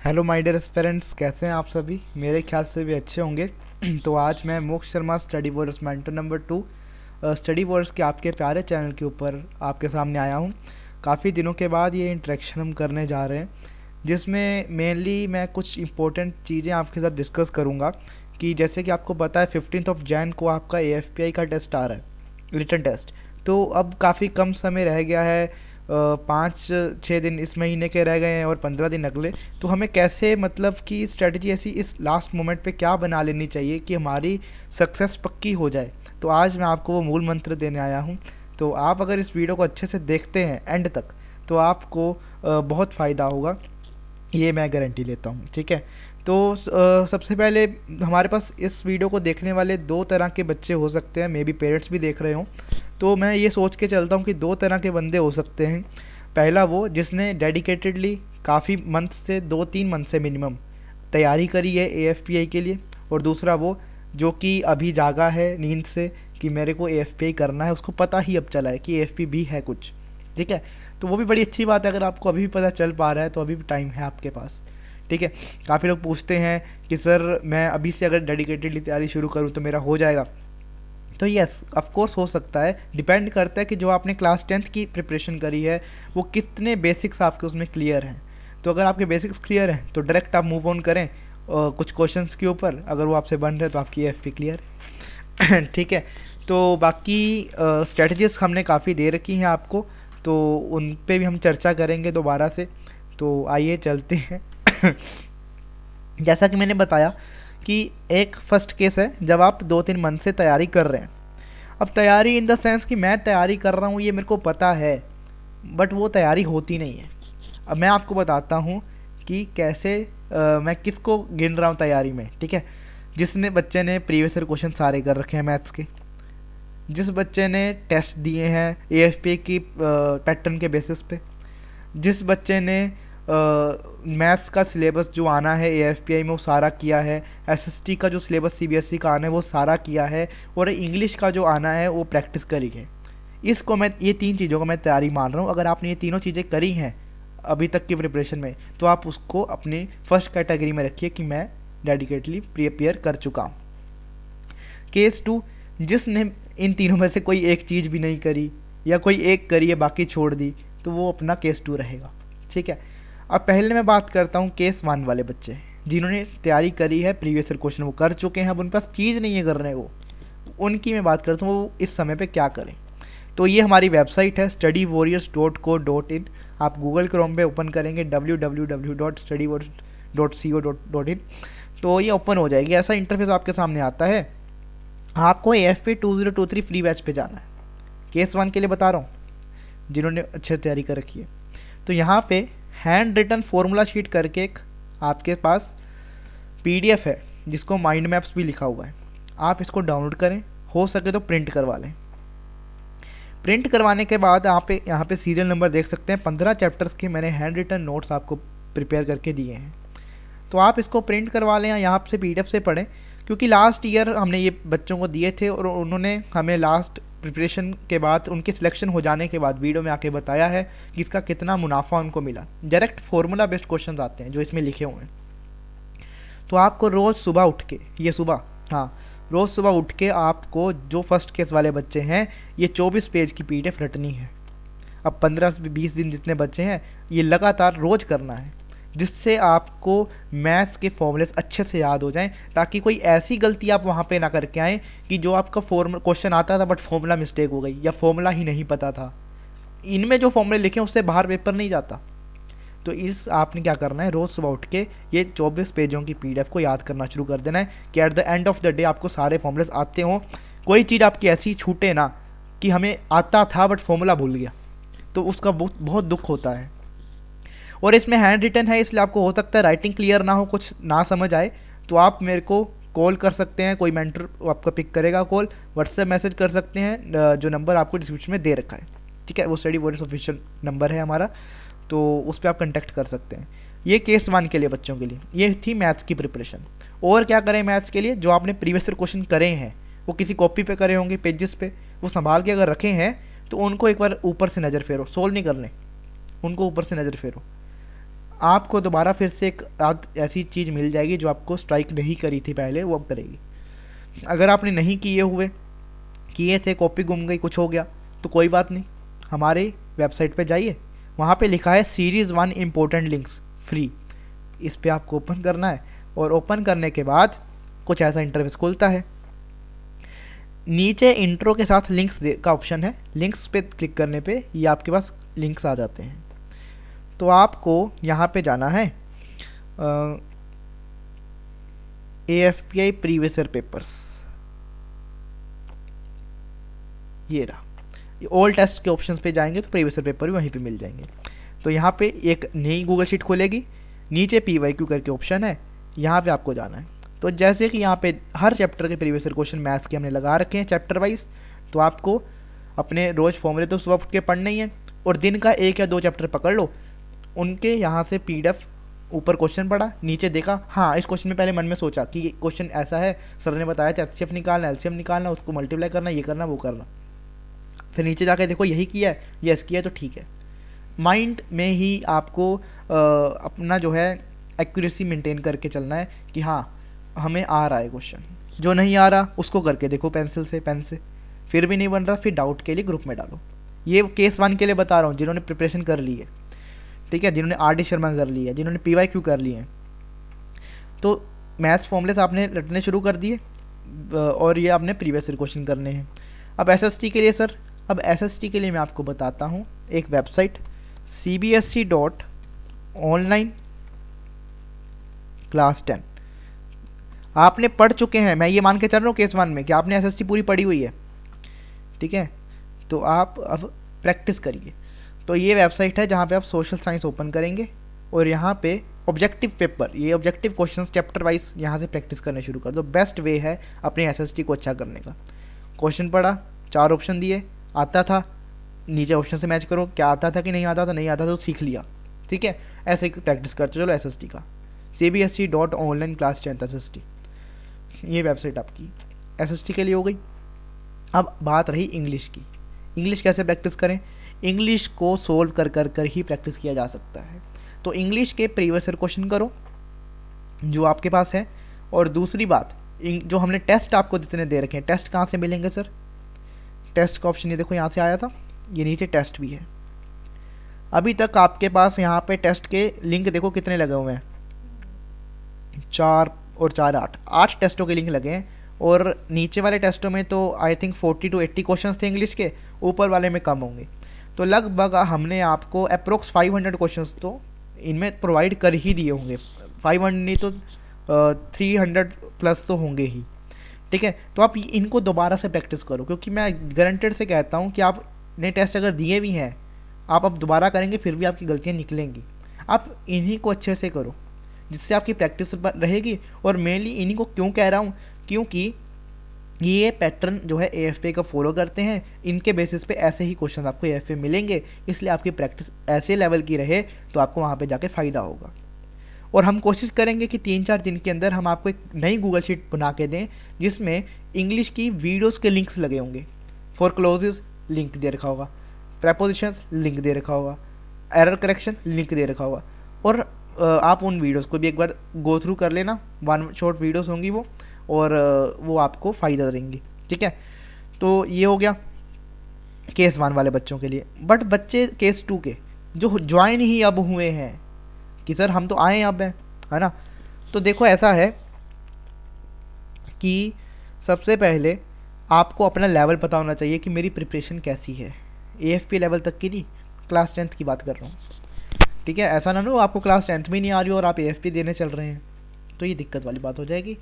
Hello my dear aspirants, कैसे हैं आप सभी। मेरे ख्याल से भी अच्छे होंगे। तो आज मैं मोक्ष Sharma study warriors mentor number 2 study warriors के आपके प्यारे चैनल के ऊपर आपके सामने आया हूं। काफ़ी दिनों के बाद ये इंटरेक्शन हम करने जा रहे हैं, जिसमें मेनली मैं कुछ इंपॉर्टेंट चीज़ें आपके साथ डिस्कस करूंगा। कि जैसे कि आपको पता है 15 को आपका AFPI का टेस्ट आ रहा है, रिटन टेस्ट। तो अब काफ़ी कम समय रह गया है, 5-6 दिन इस महीने के रह गए हैं और 15 दिन अगले। तो हमें कैसे, मतलब कि स्ट्रेटजी ऐसी इस लास्ट मोमेंट पे क्या बना लेनी चाहिए कि हमारी सक्सेस पक्की हो जाए। तो आज मैं आपको वो मूल मंत्र देने आया हूँ। तो आप अगर इस वीडियो को अच्छे से देखते हैं एंड तक, तो आपको बहुत फ़ायदा होगा, ये मैं गारंटी लेता हूँ। ठीक है। तो सबसे पहले हमारे पास इस वीडियो को देखने वाले दो तरह के बच्चे हो सकते हैं, मे बी पेरेंट्स भी देख रहे हों। तो मैं ये सोच के चलता हूँ कि दो तरह के बंदे हो सकते हैं। पहला वो जिसने डेडिकेटेडली काफ़ी मंथ से, 2-3 मंथ से मिनिमम तैयारी करी है AFPI के लिए। और दूसरा वो जो कि अभी जागा है नींद से कि मेरे को AFPI करना है, उसको पता ही अब चला है कि AFP भी है कुछ। ठीक है। तो वो भी बड़ी अच्छी बात है, अगर आपको अभी भी पता चल पा रहा है तो अभी भी टाइम है आपके पास। ठीक है। काफ़ी लोग पूछते हैं कि सर मैं अभी से अगर डेडिकेटेडली तैयारी शुरू करूँ तो मेरा हो जाएगा। तो यस, ऑफ कोर्स हो सकता है। डिपेंड करता है कि जो आपने क्लास 10th की प्रिपरेशन करी है वो कितने बेसिक्स आपके उसमें क्लियर हैं। तो अगर आपके बेसिक्स क्लियर हैं तो डायरेक्ट आप मूव ऑन करें कुछ क्वेश्चंस के ऊपर। अगर वो आपसे बन रहे तो आपकी AFP क्लियर है। ठीक है। तो बाकी स्ट्रेटजीज हमने काफ़ी दे रखी हैं आपको, तो उन पे भी हम चर्चा करेंगे दोबारा से। तो आइए चलते हैं। जैसा कि मैंने बताया कि एक फर्स्ट केस है जब आप 2-3 मंथ से तैयारी कर रहे हैं। अब तैयारी इन द सेंस कि मैं तैयारी कर रहा हूँ ये मेरे को पता है, बट वो तैयारी होती नहीं है। अब मैं आपको बताता हूँ कि कैसे मैं किसको गिन रहा हूँ तैयारी में। ठीक है। जिसने बच्चे ने प्रीवियस ईयर क्वेश्चन सारे कर रखे हैं मैथ्स के, जिस बच्चे ने टेस्ट दिए हैं AFP की पैटर्न के बेसिस पे, जिस बच्चे ने मैथ्स का सिलेबस जो आना है AFPI में वो सारा किया है, SST का जो सिलेबस CBSE का आना है वो सारा किया है, और इंग्लिश का जो आना है वो प्रैक्टिस करी है। इसको मैं, ये 3 चीज़ों को मैं तैयारी मान रहा हूँ। अगर आपने ये तीनों चीज़ें करी हैं अभी तक की प्रिपरेशन में, तो आप उसको अपनी फर्स्ट कैटेगरी में रखिए कि मैं डेडिकेटली प्रिपेयर कर चुका हूँ। केस 2, जिसने इन तीनों में से कोई एक चीज़ भी नहीं करी या कोई एक करी है बाकी छोड़ दी, तो वो अपना केस 2 रहेगा। ठीक है। अब पहले मैं बात करता हूँ केस 1 वाले बच्चे, जिन्होंने तैयारी करी है, प्रीवियस ईयर क्वेश्चन वो कर चुके हैं, अब उनके पास चीज़ नहीं है करने को। उनकी मैं बात करता हूँ वो इस समय पे क्या करें। तो ये हमारी वेबसाइट है studywarriors.co.in। आप गूगल क्रोम पे ओपन करेंगे www.studywarriors.co.in, तो ये ओपन हो जाएगी। ऐसा इंटरफेस आपके सामने आता है। आपको AFP 2023 फ्री बैच पे जाना है। केस 1 के लिए बता रहा हूँ, जिन्होंने अच्छे तैयारी कर रखी है। तो यहाँ पे हैंड रिटन फॉर्मूला शीट करके एक आपके पास PDF है जिसको माइंड मैप्स भी लिखा हुआ है। आप इसको डाउनलोड करें, हो सके तो प्रिंट करवा लें। प्रिंट करवाने के बाद आप यहाँ पे सीरियल नंबर देख सकते हैं। 15 चैप्टर्स के मैंने हैंड रिटन नोट्स आपको प्रिपेयर करके दिए हैं। तो आप इसको प्रिंट करवा लें या यहाँ से PDF से पढ़ें, क्योंकि लास्ट ईयर हमने ये बच्चों को दिए थे और उन्होंने हमें लास्ट प्रिपरेशन के बाद, उनके सिलेक्शन हो जाने के बाद वीडियो में आके बताया है कि इसका कितना मुनाफा उनको मिला। डायरेक्ट फार्मूला बेस्ड क्वेश्चन आते हैं जो इसमें लिखे हुए हैं। तो आपको रोज़ सुबह उठ के, ये सुबह, हाँ, रोज़ सुबह उठ के आपको जो फर्स्ट केस वाले बच्चे हैं ये 24 पेज की PDF रटनी है। अब 15 से 20 दिन जितने बच्चे हैं ये लगातार रोज़ करना है, जिससे आपको मैथ्स के फॉर्मूलेस अच्छे से याद हो जाएं, ताकि कोई ऐसी गलती आप वहाँ पे ना करके आएँ कि जो आपका फॉर्मूला क्वेश्चन आता था बट फॉर्मूला मिस्टेक हो गई या फॉर्मूला ही नहीं पता था। इनमें जो फॉर्मूले लिखे हैं उससे बाहर पेपर नहीं जाता। तो इस आपने क्या करना है, रोज़ सुबह उठ के ये 24 पेजों की PDF को याद करना शुरू कर देना है कि at the end of the day आपको सारे फॉर्मूलेस आते हों। कोई चीज़ आपकी ऐसी छूटे ना कि हमें आता था बट फॉर्मूला भूल गया, तो उसका बहुत बहुत दुख होता है। और इसमें हैंड रिटन है इसलिए आपको हो सकता है राइटिंग क्लियर ना हो, कुछ ना समझ आए, तो आप मेरे को कॉल कर सकते हैं। कोई मेंटर आपका पिक करेगा कॉल, व्हाट्सएप मैसेज कर सकते हैं, जो नंबर आपको डिस्क्रिप्शन में दे रखा है। ठीक है, वो स्टडी वॉरियर्स ऑफिशियल नंबर है हमारा, तो उस पर आप कंटेक्ट कर सकते हैं। ये केस 1 के लिए बच्चों के लिए ये थी मैथ्स की प्रिपरेशन। और क्या करें मैथ्स के लिए, जो आपने प्रीवियस ईयर क्वेश्चन करे हैं वो किसी कॉपी पे करे होंगे, पेजेस पे, वो संभाल के अगर रखे हैं तो उनको एक बार ऊपर से नज़र फेरो, सोल्व नहीं करने, उनको ऊपर से नज़र फेरो। आपको दोबारा फिर से एक ऐसी चीज़ मिल जाएगी जो आपको स्ट्राइक नहीं करी थी पहले, वो अब करेगी। अगर आपने नहीं किए थे, कॉपी गुम गई, कुछ हो गया, तो कोई बात नहीं, हमारे वेबसाइट पे जाइए, वहाँ पे लिखा है सीरीज़ 1 इम्पोर्टेंट लिंक्स फ्री, इस पे आपको ओपन करना है। और ओपन करने के बाद कुछ ऐसा इंटरफेस खुलता है। नीचे इंट्रो के साथ लिंक्स का ऑप्शन है, लिंक्स पे क्लिक करने पे ये आपके पास लिंक्स आ जाते हैं। तो आपको यहाँ पे जाना है AFPI प्रीवियस ईयर पेपर्स, ये रहा, ऑल टेस्ट के ऑप्शंस पे जाएंगे तो प्रीवियस ईयर पेपर भी वहीं पे मिल जाएंगे। तो यहाँ पे एक नई गूगल शीट खोलेगी, नीचे PYQ करके ऑप्शन है, यहाँ पे आपको जाना है। तो जैसे कि यहाँ पे हर चैप्टर के प्रीवियस ईयर क्वेश्चन मैथ्स के हमने लगा रखे हैं चैप्टर वाइज, तो आपको अपने रोज़ फॉर्मूले तो सुबह उठ के पढ़ने ही है, और दिन का 1 या 2 चैप्टर पकड़ लो, उनके यहाँ से PDF, ऊपर क्वेश्चन पढ़ा, नीचे देखा, हाँ इस क्वेश्चन में पहले मन में सोचा कि क्वेश्चन ऐसा है, सर ने बताया था HCF निकालना, LCM निकालना, उसको मल्टीप्लाई करना, ये करना वो करना, फिर नीचे जाके देखो यही किया है, यस किया है, तो ठीक है। माइंड में ही आपको अपना जो है एक्यूरेसी मेंटेन करके चलना है कि हाँ हमें आ रहा है क्वेश्चन, जो नहीं आ रहा उसको करके देखो पेंसिल से, पेन से, फिर भी नहीं बन रहा, फिर डाउट के लिए ग्रुप में डालो। ये केस 1 के लिए बता रहा हूँ, जिन्होंने प्रिपरेशन कर ली है, ठीक है, जिन्होंने RD शर्मा कर ली है, जिन्होंने PYQ कर लिए हैं, तो मैथ्स फॉर्मूले आपने रटने शुरू कर दिए, और ये आपने प्रीवियस ईयर क्वेश्चन करने हैं। अब SST के लिए सर, अब SST के लिए मैं आपको बताता हूँ एक वेबसाइट cbsc.online क्लास 10। आपने पढ़ चुके हैं, मैं ये मान के चल रहा हूँ केस 1 में कि आपने SST पूरी पढ़ी हुई है, ठीक है, तो आप अब प्रैक्टिस करिए। तो ये वेबसाइट है जहाँ पे आप सोशल साइंस ओपन करेंगे, और यहाँ पे ऑब्जेक्टिव पेपर, ये ऑब्जेक्टिव क्वेश्चंस चैप्टर वाइज यहाँ से प्रैक्टिस करने शुरू कर दो। बेस्ट वे है अपने SST को अच्छा करने का। क्वेश्चन पढ़ा, 4 ऑप्शन दिए, आता था, नीचे ऑप्शन से मैच करो, क्या आता था कि नहीं आता था, नहीं आता था तो सीख लिया, ठीक है, ऐसे प्रैक्टिस करते चलो SST का। cbsc.online क्लास 10 SST, ये वेबसाइट आपकी SST के लिए हो गई। अब बात रही इंग्लिश की, इंग्लिश कैसे प्रैक्टिस करें? इंग्लिश को सोल्व कर ही प्रैक्टिस किया जा सकता है। तो इंग्लिश के प्रीवियस ईयर क्वेश्चन करो जो आपके पास है, और दूसरी बात, जो हमने टेस्ट आपको जितने दे रखे हैं, टेस्ट कहाँ से मिलेंगे सर? टेस्ट का ऑप्शन ये देखो यहाँ से आया था, ये नीचे टेस्ट भी है। अभी तक आपके पास यहाँ पे टेस्ट के लिंक देखो कितने लगे हुए हैं, 4 और 4 8 टेस्टों के लिंक लगे हैं, और नीचे वाले टेस्टों में तो आई थिंक 40 to 80 क्वेश्चंस थे इंग्लिश के, ऊपर वाले में कम होंगे। तो लगभग हमने आपको अप्रोक्स 500 क्वेश्चंस तो इनमें प्रोवाइड कर ही दिए होंगे, 500 नहीं तो 300 प्लस तो होंगे ही, ठीक है। तो आप इनको दोबारा से प्रैक्टिस करो, क्योंकि मैं गारंटेड से कहता हूँ कि आपने टेस्ट अगर दिए भी हैं, आप अब दोबारा करेंगे फिर भी आपकी गलतियाँ निकलेंगी। आप इन्हीं को अच्छे से करो जिससे आपकी प्रैक्टिस रहेगी। और मेनली इन्हीं को क्यों कह रहा हूँ, क्योंकि ये पैटर्न जो है AFPI का फॉलो करते हैं, इनके बेसिस पे ऐसे ही क्वेश्चन आपको AFPI मिलेंगे, इसलिए आपकी प्रैक्टिस ऐसे लेवल की रहे तो आपको वहाँ पे जाके फ़ायदा होगा। और हम कोशिश करेंगे कि 3-4 दिन के अंदर हम आपको एक नई गूगल शीट बना के दें जिसमें इंग्लिश की वीडियोज़ के लिंक्स लगे होंगे, फॉर क्लोजेज लिंक दे रखा होगा, प्रेपोजिशंस लिंक दे रखा होगा, एरर करेक्शन लिंक दे रखा होगा, और आप उन वीडियोज़ को भी एक बार गो थ्रू कर लेना, 1 शॉट वीडियोज़ होंगी वो, और वो आपको फ़ायदा देंगी, ठीक है। तो ये हो गया केस 1 वाले बच्चों के लिए। बट बच्चे केस 2 के जो ज्वाइन ही अब हुए हैं कि सर हम तो आए अब हैं, है ना, तो देखो ऐसा है कि सबसे पहले आपको अपना लेवल पता होना चाहिए कि मेरी प्रिपरेशन कैसी है। AFP लेवल तक की नहीं, क्लास 10th की बात कर रहा हूँ, ठीक है। ऐसा ना हो आपको क्लास 10th में नहीं आ रही हो और आप AFP देने चल रहे हैं, तो ये दिक्कत वाली बात हो जाएगी।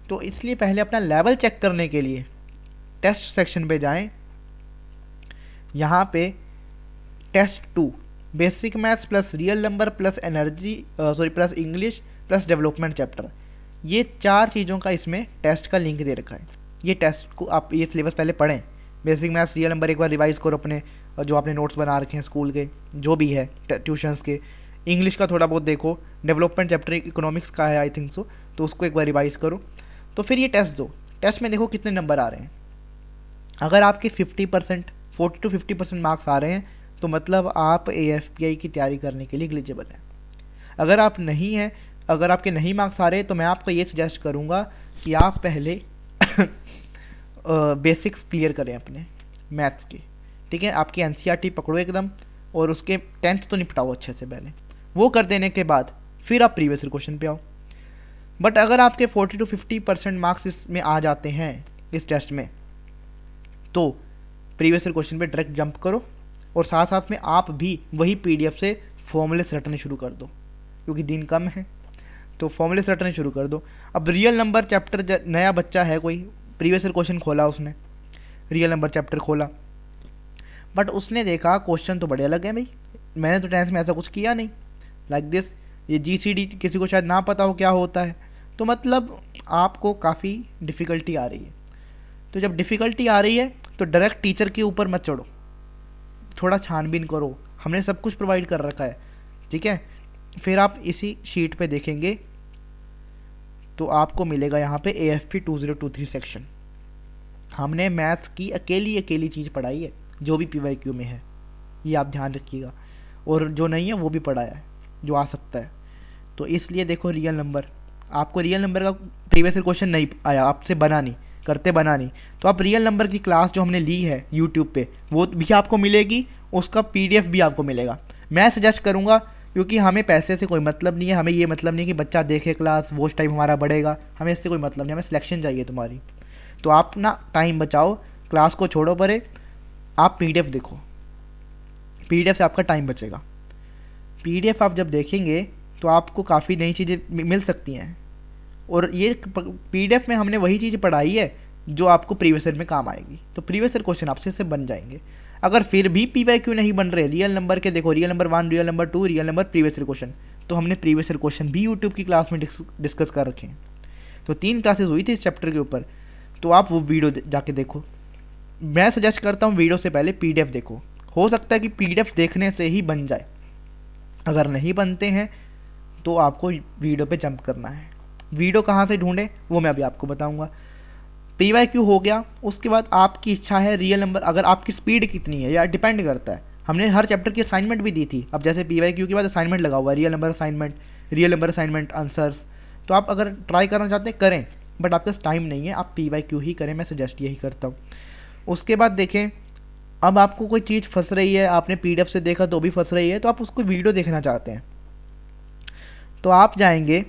तो इसलिए पहले अपना लेवल चेक करने के लिए टेस्ट सेक्शन पे जाएं, यहाँ पे test 2 basic maths plus real number plus plus English plus development chapter, ये 4 चीज़ों का इसमें टेस्ट का लिंक दे रखा है। ये टेस्ट को आप ये सिलेबस पहले पढ़ें, बेसिक मैथ्स रियल नंबर एक बार रिवाइज करो अपने जो आपने नोट्स बना रखे हैं स्कूल के जो भी है ट्यूशन्स के, इंग्लिश का थोड़ा बहुत देखो, डेवलपमेंट चैप्टर इकोनॉमिक्स का है आई थिंक सो, तो उसको एक बार रिवाइज करो। तो फिर ये टेस्ट दो, टेस्ट में देखो कितने नंबर आ रहे हैं। अगर आपके 50% 40 to 50% मार्क्स आ रहे हैं तो मतलब आप AFPI की तैयारी करने के लिए एलिजिबल हैं। अगर आप नहीं हैं, अगर आपके नहीं मार्क्स आ रहे तो मैं आपको ये सजेस्ट करूँगा कि आप पहले बेसिक्स क्लियर करें अपने मैथ्स के। ठीक है, आपकी एनसीईआरटी पकड़ो एकदम, और उसके 10th तो निपटाओ अच्छे से पहले। वो कर देने के बाद फिर आप प्रीवियस ईयर क्वेश्चन पे आओ। बट अगर आपके 40 to 50% मार्क्स इसमें आ जाते हैं इस टेस्ट में, तो प्रीवियस ईयर क्वेश्चन पे डायरेक्ट जंप करो, और साथ साथ में आप भी वही पीडीएफ से फॉर्मूलेस रटने शुरू कर दो, क्योंकि दिन कम है तो फॉर्मूलेस रटने शुरू कर दो। अब रियल नंबर चैप्टर, नया बच्चा है कोई, प्रीवियस ईयर क्वेश्चन खोला उसने, रियल नंबर चैप्टर खोला, बट उसने देखा क्वेश्चन तो बड़े अलग है भाई, मैंने तो 10th में ऐसा कुछ किया नहीं, लाइक दिस, ये जीसीडी किसी को शायद ना पता हो क्या होता है, तो मतलब आपको काफ़ी डिफ़िकल्टी आ रही है। तो जब डिफ़िकल्टी आ रही है तो डायरेक्ट टीचर के ऊपर मत चढ़ो, थोड़ा छानबीन करो, हमने सब कुछ प्रोवाइड कर रखा है। ठीक है, फिर आप इसी शीट पे देखेंगे तो आपको मिलेगा यहाँ पे AFP 2023 सेक्शन। हमने मैथ्स की अकेली अकेली चीज़ पढ़ाई है जो भी PYQ में है, ये आप ध्यान रखिएगा, और जो नहीं है वो भी पढ़ाया है जो आ सकता है। तो इसलिए देखो, रियल नंबर, आपको रियल नंबर का प्रीवियस ईयर क्वेश्चन नहीं आया, आपसे बना नहीं, करते बना नहीं, तो आप रियल नंबर की क्लास जो हमने ली है यूट्यूब पे वो भी आपको मिलेगी, उसका PDF भी आपको मिलेगा। मैं सजेस्ट करूँगा, क्योंकि हमें पैसे से कोई मतलब नहीं है, हमें ये मतलब नहीं है कि बच्चा देखे क्लास, वॉच टाइम हमारा बढ़ेगा, हमें इससे कोई मतलब नहीं, हमें सिलेक्शन चाहिए तुम्हारी। तो आप ना टाइम बचाओ, क्लास को छोड़ो परे, आप PDF देखो, PDF से आपका टाइम बचेगा। PDF आप जब देखेंगे तो आपको काफ़ी नई चीज़ें मिल सकती हैं, और ये PDF में हमने वही चीज़ पढ़ाई है जो आपको प्रीवियस ईयर में काम आएगी, तो प्रीवियस ईयर क्वेश्चन आपसे से बन जाएंगे। अगर फिर भी PYQ नहीं बन रहे रियल नंबर के, देखो real number 1, real number 2, real number previous year question, तो हमने प्रीवियस ईयर क्वेश्चन भी यूट्यूब की क्लास में डिस्कस कर रखे हैं। तो 3 क्लासेस हुई थी इस चैप्टर के ऊपर, तो आप वो वीडियो जाके देखो। मैं सजेस्ट करता हूँ वीडियो से पहले PDF देखो, हो सकता है कि PDF देखने से ही बन जाए, अगर नहीं बनते हैं तो आपको वीडियो पे जंप करना है। वीडियो कहाँ से ढूंढें वो मैं अभी आपको बताऊंगा। PYQ हो गया, उसके बाद आपकी इच्छा है रियल नंबर, अगर आपकी स्पीड कितनी है या डिपेंड करता है, हमने हर चैप्टर की असाइनमेंट भी दी थी। अब जैसे PYQ के बाद असाइनमेंट लगा हुआ है, रियल नंबर असाइनमेंट आंसर्स, तो आप अगर ट्राई करना चाहते हैं करें, बट आपके पास टाइम नहीं है, आप PYQ ही करें, मैं सजेस्ट यही करता हूँ। उसके बाद देखें, अब आपको कोई चीज़ फंस रही है, आपने PDF से देखा तो भी फंस रही है, तो आप उसको वीडियो देखना चाहते हैं, तो आप जाएंगे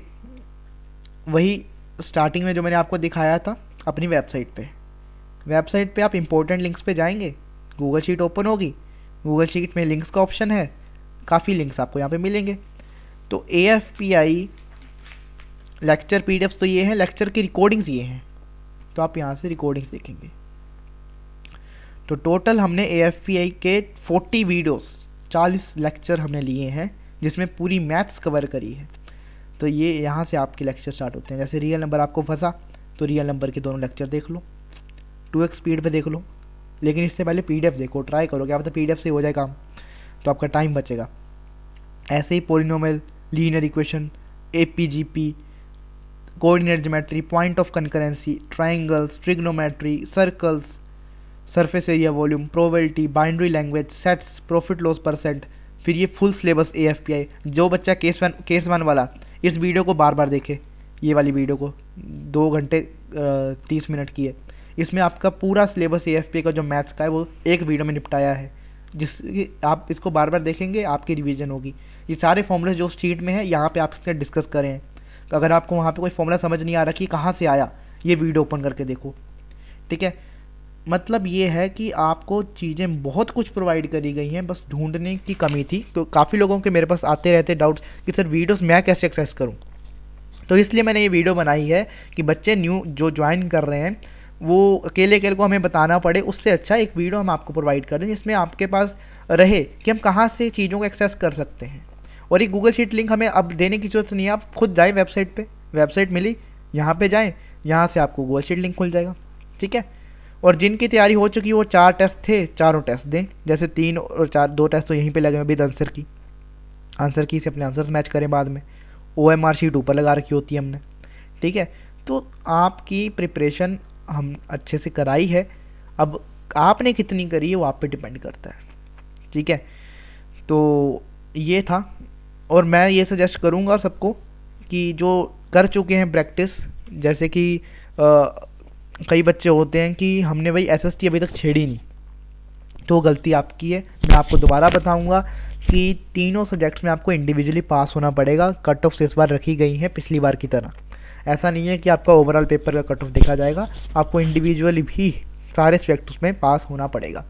वही स्टार्टिंग में जो मैंने आपको दिखाया था अपनी वेबसाइट पे आप इंपॉर्टेंट लिंक्स पे जाएंगे, गूगल शीट ओपन होगी, गूगल शीट में लिंक्स का ऑप्शन है, काफ़ी लिंक्स आपको यहाँ पे मिलेंगे। तो AFPI लेक्चर PDFs तो ये हैं, लेक्चर की रिकॉर्डिंग्स ये हैं, तो आप यहाँ से रिकॉर्डिंग्स देखेंगे। तो टोटल हमने AFPI के 40 वीडियोस, 40 लेक्चर हमने लिए हैं, जिसमें पूरी मैथ्स कवर करी है। तो ये यहाँ से आपके लेक्चर स्टार्ट होते हैं। जैसे रियल नंबर आपको फंसा तो रियल नंबर के दोनों लेक्चर देख लो, 2x स्पीड पे देख लो, लेकिन इससे पहले PDF देखो, ट्राई करो, क्या पता PDF से हो जाए काम, तो आपका टाइम बचेगा। ऐसे ही polynomial, linear equation, APGP, coordinate geometry, point of concurrency, triangles, trigonometry, circles, surface area volume, probability, binary language, sets, profit loss percent, फिर ये फुल सिलेबस AFPI। जो बच्चा केस वन वाला इस वीडियो को बार बार देखे, ये वाली वीडियो को 2 घंटे 30 मिनट की है, इसमें आपका पूरा सिलेबस AFPI का जो मैथ्स का है वो एक वीडियो में निपटाया है, जिस आप इसको बार बार देखेंगे आपकी रिवीजन होगी। ये सारे फॉर्मूले जो शीट में है यहाँ पे आप इसके डिस्कस करें। तो अगर आपको वहाँ पे कोई फॉर्मूला समझ नहीं आ रहा कि कहाँ से आया, ये वीडियो ओपन करके देखो। ठीक है, मतलब ये है कि आपको चीज़ें बहुत कुछ प्रोवाइड करी गई हैं, बस ढूंढने की कमी थी। तो काफ़ी लोगों के मेरे पास आते रहते डाउट्स कि सर वीडियोस मैं कैसे एक्सेस करूं, तो इसलिए मैंने ये वीडियो बनाई है कि बच्चे न्यू जो ज्वाइन कर रहे हैं वो अकेले अकेले को हमें बताना पड़े, उससे अच्छा एक वीडियो हम आपको प्रोवाइड कर दें जिसमें आपके पास रहे कि हम कहाँ से चीज़ों को एक्सेस कर सकते हैं। और ये गूगल शीट लिंक हमें अब देने की ज़रूरत नहीं है, आप खुद जाएँ वेबसाइट पर, वेबसाइट मिली, यहाँ पर जाएँ, यहाँ से आपको गूगल शीट लिंक खुल जाएगा। ठीक है, और जिनकी तैयारी हो चुकी है वो 4 टेस्ट थे, चारों टेस्ट दें, जैसे 3 और 4, 2 टेस्ट तो यहीं पे लगे हुए विद आंसर की से अपने आंसर्स मैच करें, बाद में OMR शीट ऊपर लगा रखी होती है हमने। ठीक है, तो आपकी प्रिपरेशन हम अच्छे से कराई है, अब आपने कितनी करी है वो आप पे डिपेंड करता है। ठीक है, तो ये था और मैं ये सजेस्ट करूँगा सबको कि जो कर चुके हैं प्रैक्टिस, जैसे कि कई बच्चे होते हैं कि हमने भाई एसएसटी अभी तक छेड़ी नहीं, तो गलती आपकी है। मैं आपको दोबारा बताऊंगा कि तीनों सब्जेक्ट्स में आपको इंडिविजुअली पास होना पड़ेगा। कट ऑफ इस बार रखी गई हैं पिछली बार की तरह। ऐसा नहीं है कि आपका ओवरऑल पेपर का कट ऑफ देखा जाएगा, आपको इंडिविजुअली भी सारे सब्जेक्ट्स में पास होना पड़ेगा।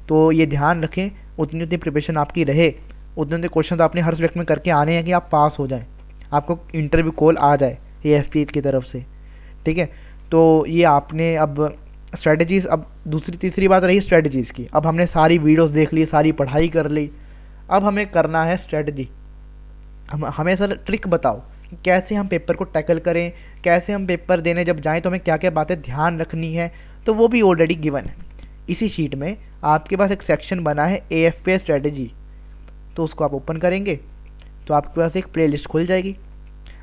तो ये ध्यान रखें, उतनी उतनी प्रिपरेशन आपकी रहे, उतने उतने क्वेश्चन आपने हर सब्जेक्ट में करके आने हैं कि आप पास हो जाएं, आपको इंटरव्यू कॉल आ जाए AFP की तरफ से। ठीक है, तो ये आपने अब स्ट्रेटजीज़, अब दूसरी तीसरी बात रही स्ट्रेटजीज़ की। अब हमने सारी वीडियोस देख ली, सारी पढ़ाई कर ली, अब हमें करना है स्ट्रेटजी। हमें सर ट्रिक बताओ कि कैसे हम पेपर को टैकल करें, कैसे हम पेपर देने जब जाएं तो हमें क्या क्या बातें ध्यान रखनी है। तो वो भी ऑलरेडी गिवन है इसी शीट में। आपके पास एक सेक्शन बना है AFP स्ट्रेटजी, तो उसको आप ओपन करेंगे तो आपके पास एक प्लेलिस्ट खुल जाएगी।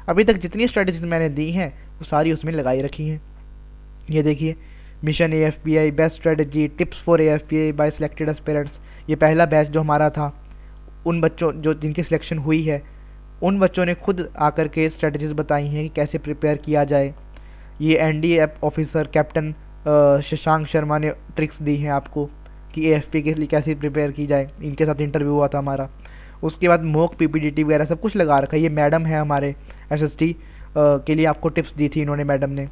अभी तक जितनी स्ट्रेटजीज मैंने दी हैं वो सारी उसमें लगाई रखी हैं। ये देखिए, mission AFPI, best strategy, tips for AFPI by selected aspirants. ये पहला बैच जो हमारा था, उन बच्चों जो जिनकी सिलेक्शन हुई है उन बच्चों ने खुद आकर के स्ट्रेटजीज बताई हैं कि कैसे प्रिपेयर किया जाए। ये NDA officer captain Shashank Sharma ने ट्रिक्स दी हैं आपको कि AFP के लिए कैसे प्रिपेयर की जाए। इनके साथ इंटरव्यू हुआ था हमारा। उसके बाद मॉक PPDT वगैरह सब कुछ लगा रखा है। ये मैडम है हमारे SST के लिए आपको टिप्स दी थी इन्होंने, मैडम ने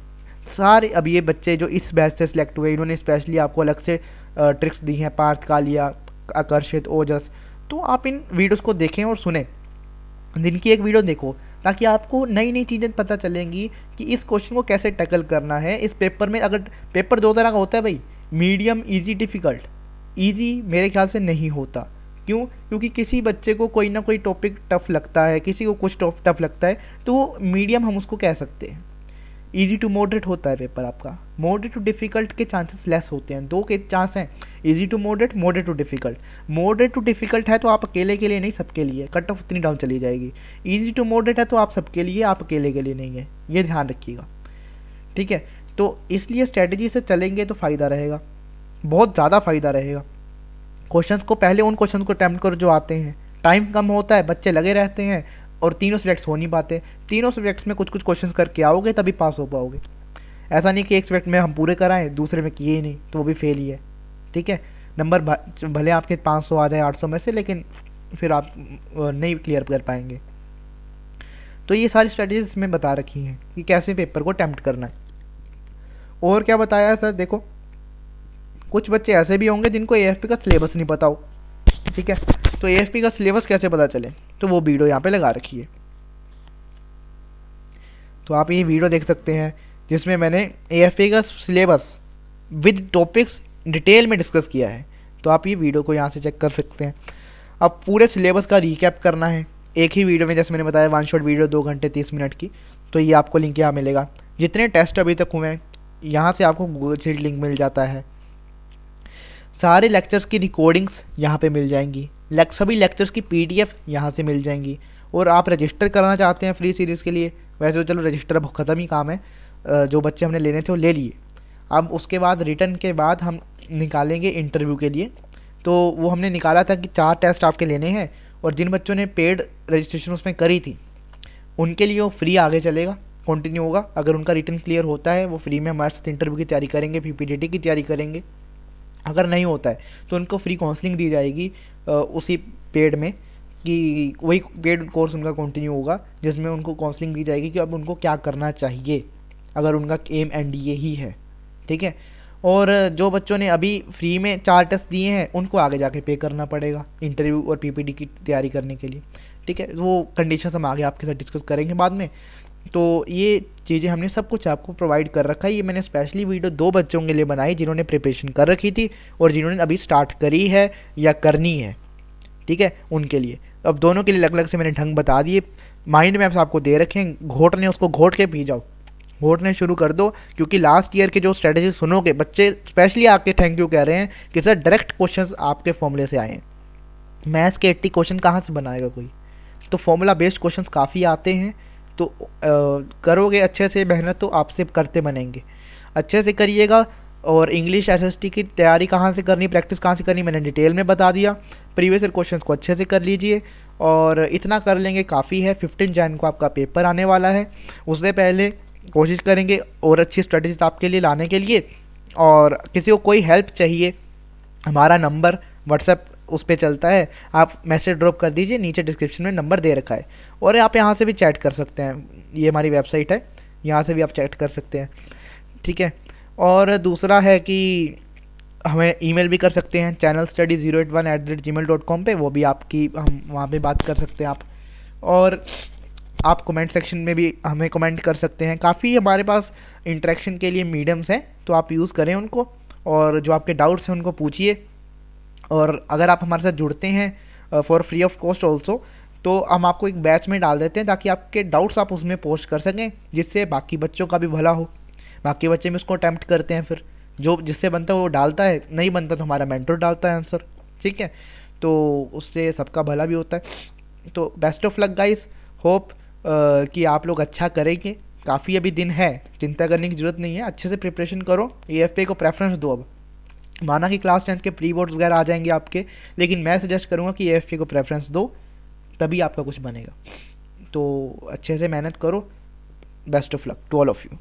सारे। अब ये बच्चे जो इस बैच से सिलेक्ट हुए, इन्होंने स्पेशली आपको अलग से ट्रिक्स दी हैं, पार्थ कालिया, आकर्षित, ओजस। तो आप इन वीडियोस को देखें और सुने, दिन की एक वीडियो देखो, ताकि आपको नई नई चीज़ें पता चलेंगी कि इस क्वेश्चन को कैसे टैकल करना है इस पेपर में। अगर पेपर दो तरह का होता है भाई, मीडियम, इजी, डिफ़िकल्ट। इजी मेरे ख्याल से नहीं होता। क्यों? क्योंकि किसी बच्चे को कोई ना कोई टॉपिक टफ लगता है, किसी को कुछ टफ लगता है, तो मीडियम हम उसको कह सकते हैं। इजी टू मॉडरेट होता है पेपर आपका। मॉडरेट टू डिफ़िकल्ट के चांसेस लेस होते हैं, दो के चांस हैं, easy to moderate, moderate to difficult. Moderate to difficult है तो आप अकेले के लिए नहीं, सबके लिए कट ऑफ इतनी डाउन चली जाएगी। इजी टू मॉडरेट है तो आप सबके लिए, आप अकेले के लिए नहीं है, ये ध्यान रखिएगा। ठीक है, तो इसलिए स्ट्रेटजी से चलेंगे तो फ़ायदा रहेगा, बहुत ज़्यादा फ़ायदा रहेगा। क्वेश्चंस को पहले उन क्वेश्चंस को अटैम्प्ट करो जो आते हैं। टाइम कम होता है, बच्चे लगे रहते हैं और तीनों सब्जेक्ट्स हो नहीं पाते। तीनों सब्जेक्ट्स में कुछ कुछ क्वेश्चंस करके आओगे तभी पास हो पाओगे। ऐसा नहीं कि एक सब्जेक्ट में हम पूरे कराएं, दूसरे में किए ही नहीं तो वो भी फेल ही है। ठीक है, नंबर भले आपके 500 आ जाए 800 में से, लेकिन फिर आप नहीं क्लियर कर पाएंगे। तो ये सारी स्ट्रेटजीज इसमें बता रखी हैं कि कैसे पेपर को अटैम्प्ट करना है। और क्या बताया है सर? देखो, कुछ बच्चे ऐसे भी होंगे जिनको AFP का सिलेबस नहीं पता हो। ठीक है, तो AFP का सिलेबस कैसे पता चले, तो वो वीडियो यहाँ पे लगा रखी है। तो आप ये वीडियो देख सकते हैं जिसमें मैंने AFP का सिलेबस विद टॉपिक्स डिटेल में डिस्कस किया है। तो आप ये वीडियो को यहाँ से चेक कर सकते हैं। अब पूरे सिलेबस का रिकैप करना है एक ही वीडियो में, जैसे मैंने बताया 1 शॉट वीडियो 2 घंटे 30 मिनट की। तो ये आपको लिंक यहाँ मिलेगा। जितने टेस्ट अभी तक हुए हैं यहाँ से आपको गूगल शीट लिंक मिल जाता है। सारे लेक्चर्स की रिकॉर्डिंग्स यहाँ पे मिल जाएंगी, सभी लेक्चर्स की PDF यहाँ से मिल जाएंगी। और आप रजिस्टर करना चाहते हैं फ्री सीरीज़ के लिए, वैसे तो चलो रजिस्टर अब ख़त्म ही काम है, जो बच्चे हमने लेने थे वो ले लिए। अब उसके बाद रिटर्न के बाद हम निकालेंगे इंटरव्यू के लिए। तो वो हमने निकाला था कि 4 टेस्ट आपके लेने हैं, और जिन बच्चों ने पेड रजिस्ट्रेशन उसमें करी थी उनके लिए वो फ्री आगे चलेगा, कंटिन्यू होगा। अगर उनका रिटर्न क्लियर होता है वो फ्री में हमारे साथ इंटरव्यू की तैयारी करेंगे, PPDT की तैयारी करेंगे। अगर नहीं होता है तो उनको फ्री काउंसलिंग दी जाएगी उसी पेड में, कि वही पेड कोर्स उनका कंटिन्यू होगा जिसमें उनको काउंसलिंग दी जाएगी कि अब उनको क्या करना चाहिए अगर उनका एम NDA ही है। ठीक है, और जो बच्चों ने अभी फ्री में 4 टेस्ट दिए हैं उनको आगे जाके पे करना पड़ेगा इंटरव्यू और PPT की तैयारी करने के लिए। ठीक है, वो कंडीशंस हम आगे आपके साथ डिस्कस करेंगे बाद में। तो ये चीज़ें हमने सब कुछ आपको प्रोवाइड कर रखा है। ये मैंने स्पेशली वीडियो 2 बच्चों के लिए बनाई जिन्होंने प्रिपरेशन कर रखी थी और जिन्होंने अभी स्टार्ट करी है या करनी है। ठीक है, उनके लिए अब दोनों के लिए अलग अलग से मैंने ढंग बता दिए, माइंड मैप्स आपको दे रखे हैं। घोटने उसको घोट के पी जाओ, घोटने शुरू कर दो, क्योंकि लास्ट ईयर के जो स्ट्रेटजी सुनोगे बच्चे स्पेशली आके थैंक यू कह रहे हैं कि सर डायरेक्ट क्वेश्चंस आपके फॉर्मूले से आए हैं। मैथ्स के 80 क्वेश्चन कहाँ से बनाएगा कोई? तो फॉर्मूला बेस्ड क्वेश्चंस काफ़ी आते हैं। तो करोगे अच्छे से मेहनत तो आपसे करते बनेंगे। अच्छे से करिएगा, और इंग्लिश एसएसटी की तैयारी कहाँ से करनी, प्रैक्टिस कहाँ से करनी, मैंने डिटेल में बता दिया। प्रीवियस ईयर क्वेश्चंस को अच्छे से कर लीजिए, और इतना कर लेंगे काफ़ी है। 15 जैन को आपका पेपर आने वाला है, उससे पहले कोशिश करेंगे और अच्छी स्ट्रेटजीज आपके लिए लाने के लिए। और किसी को कोई हेल्प चाहिए, हमारा नंबर व्हाट्सएप उस पर चलता है, आप मैसेज ड्रॉप कर दीजिए, नीचे डिस्क्रिप्शन में नंबर दे रखा है। और आप यहाँ से भी चैट कर सकते हैं, ये हमारी वेबसाइट है, यहाँ से भी आप चैट कर सकते हैं, ठीक है। और दूसरा है कि हमें ईमेल भी कर सकते हैं channelstudy081@gmail.com पे, वो भी आपकी हम वहाँ पे बात कर सकते हैं आप। और आप कमेंट सेक्शन में भी हमें कमेंट कर सकते हैं, काफ़ी हमारे पास इंटरेक्शन के लिए मीडियम्स हैं, तो आप यूज़ करें उनको, और जो आपके डाउट्स हैं उनको पूछिए। और अगर आप हमारे साथ जुड़ते हैं for free of cost also, तो हम आपको एक बैच में डाल देते हैं ताकि आपके डाउट्स आप उसमें पोस्ट कर सकें, जिससे बाकी बच्चों का भी भला हो। बाकी बच्चे भी उसको अटैम्प्ट करते हैं, फिर जो जिससे बनता है वो डालता है, नहीं बनता तो हमारा मेंटर डालता है आंसर, ठीक है। तो उससे सबका भला भी होता है। तो best of luck guys, hope कि आप लोग अच्छा करेंगे। काफ़ी अभी दिन है, चिंता करने की ज़रूरत नहीं है, अच्छे से प्रिपरेशन करो, एएफपी को प्रेफरेंस दो। अब माना कि क्लास 10 के प्री बोर्ड्स वगैरह आ जाएंगे आपके, लेकिन मैं सजेस्ट करूँगा कि एएफपी को प्रेफरेंस दो, तभी आपका कुछ बनेगा। तो अच्छे से मेहनत करो। Best of luck to all of you.